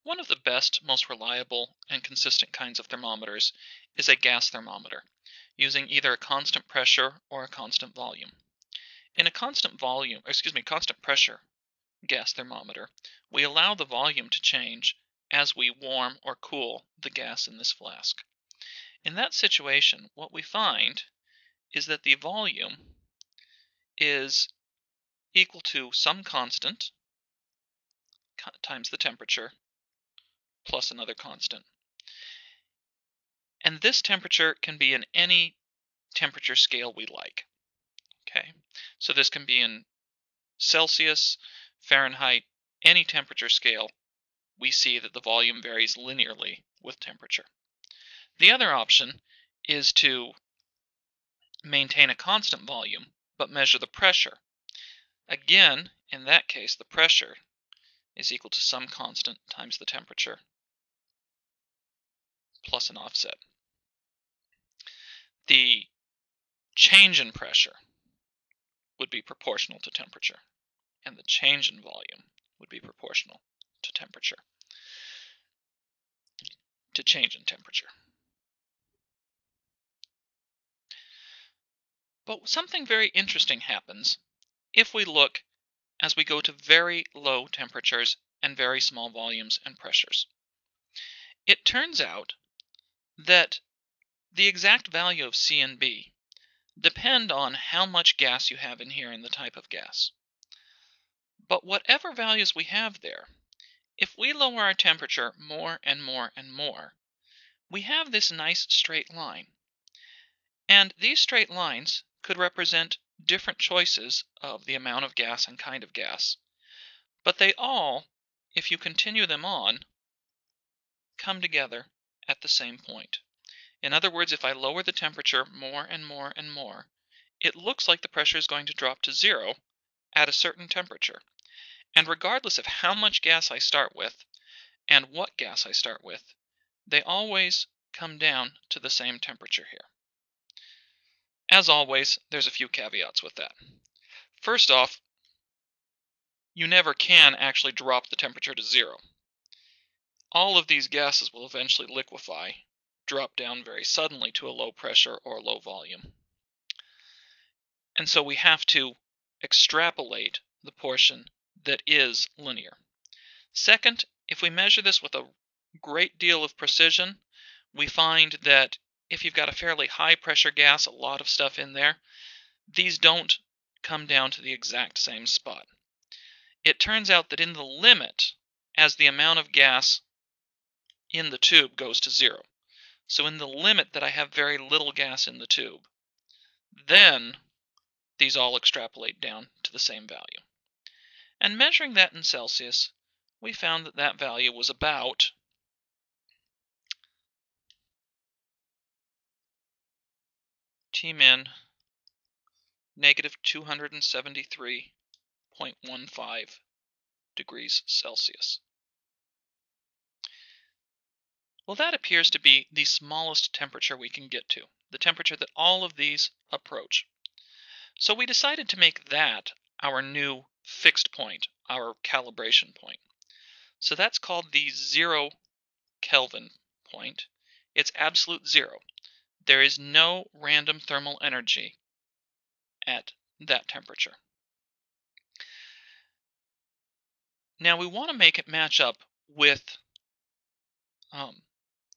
One of the best, most reliable, and consistent kinds of thermometers is a gas thermometer, using either a constant pressure or a constant volume. In a constant pressure gas thermometer, we allow the volume to change as we warm or cool the gas in this flask. In that situation, what we find is that the volume is equal to some constant times the temperature plus another constant. And this temperature can be in any temperature scale we like. Okay, so this can be in Celsius, Fahrenheit, any temperature scale. We see that the volume varies linearly with temperature. The other option is to maintain a constant volume, but measure the pressure. Again, in that case, the pressure is equal to some constant times the temperature plus an offset. The change in pressure would be proportional to temperature, and the change in volume would be proportional to change in temperature. But something very interesting happens if we look as we go to very low temperatures and very small volumes and pressures. It turns out that the exact value of C and B depend on how much gas you have in here and the type of gas. But whatever values we have there, if we lower our temperature more and more and more, we have this nice straight line. And these straight lines could represent different choices of the amount of gas and kind of gas. But they all, if you continue them on, come together at the same point. In other words, if I lower the temperature more and more and more, it looks like the pressure is going to drop to zero at a certain temperature. And regardless of how much gas I start with and what gas I start with, they always come down to the same temperature here. As always, there's a few caveats with that. First off, you never can actually drop the temperature to zero. All of these gases will eventually liquefy, drop down very suddenly to a low pressure or low volume. And so we have to extrapolate the portion that is linear. Second, if we measure this with a great deal of precision, we find that if you've got a fairly high pressure gas, a lot of stuff in there, these don't come down to the exact same spot. It turns out that in the limit, as the amount of gas in the tube goes to zero, so in the limit that I have very little gas in the tube, then these all extrapolate down to the same value. And measuring that in Celsius, we found that that value was about T-min negative 273.15 degrees Celsius. Well, that appears to be the smallest temperature we can get to, the temperature that all of these approach. So we decided to make that our new fixed point, our calibration point. So that's called the 0 Kelvin point. It's absolute zero. There is no random thermal energy at that temperature. Now we want to make it match up with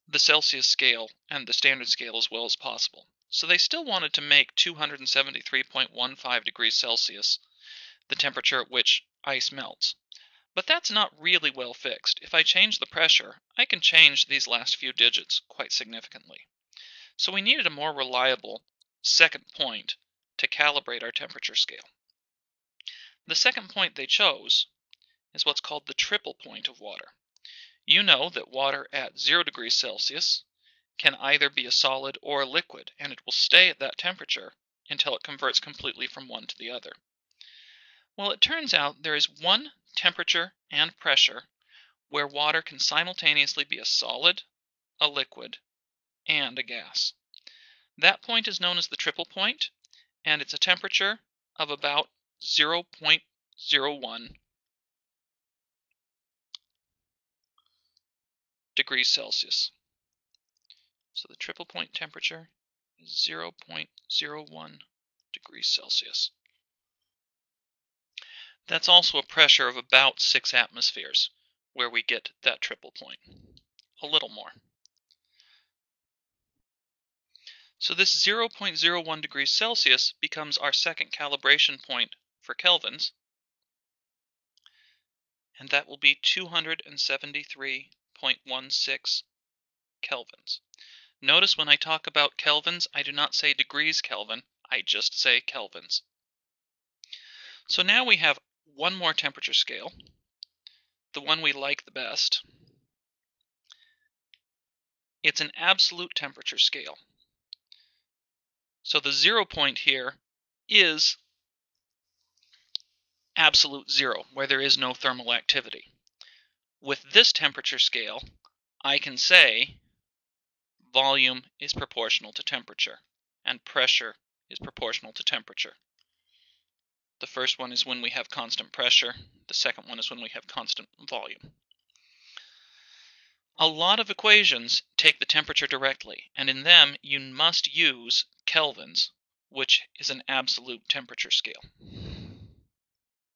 the Celsius scale and the standard scale as well as possible. So they still wanted to make 273.15 degrees Celsius the temperature at which ice melts. But that's not really well fixed. If I change the pressure, I can change these last few digits quite significantly. So we needed a more reliable second point to calibrate our temperature scale. The second point they chose is what's called the triple point of water. You know that water at 0 degrees Celsius can either be a solid or a liquid, and it will stay at that temperature until it converts completely from one to the other. Well, it turns out there is one temperature and pressure where water can simultaneously be a solid, a liquid, and a gas. That point is known as the triple point, and it's a temperature of about 0.01 degrees Celsius. So the triple point temperature is 0.01 degrees Celsius. That's also a pressure of about 6 atmospheres, where we get that triple point. A little more. So this 0.01 degrees Celsius becomes our second calibration point for kelvins, and that will be 273.16 kelvins. Notice when I talk about kelvins, I do not say degrees Kelvin, I just say kelvins. So now we have one more temperature scale, the one we like the best. It's an absolute temperature scale. So the 0 point here is absolute zero, where there is no thermal activity. With this temperature scale, I can say volume is proportional to temperature, and pressure is proportional to temperature. The first one is when we have constant pressure, the second one is when we have constant volume. A lot of equations take the temperature directly, and in them you must use kelvins, which is an absolute temperature scale.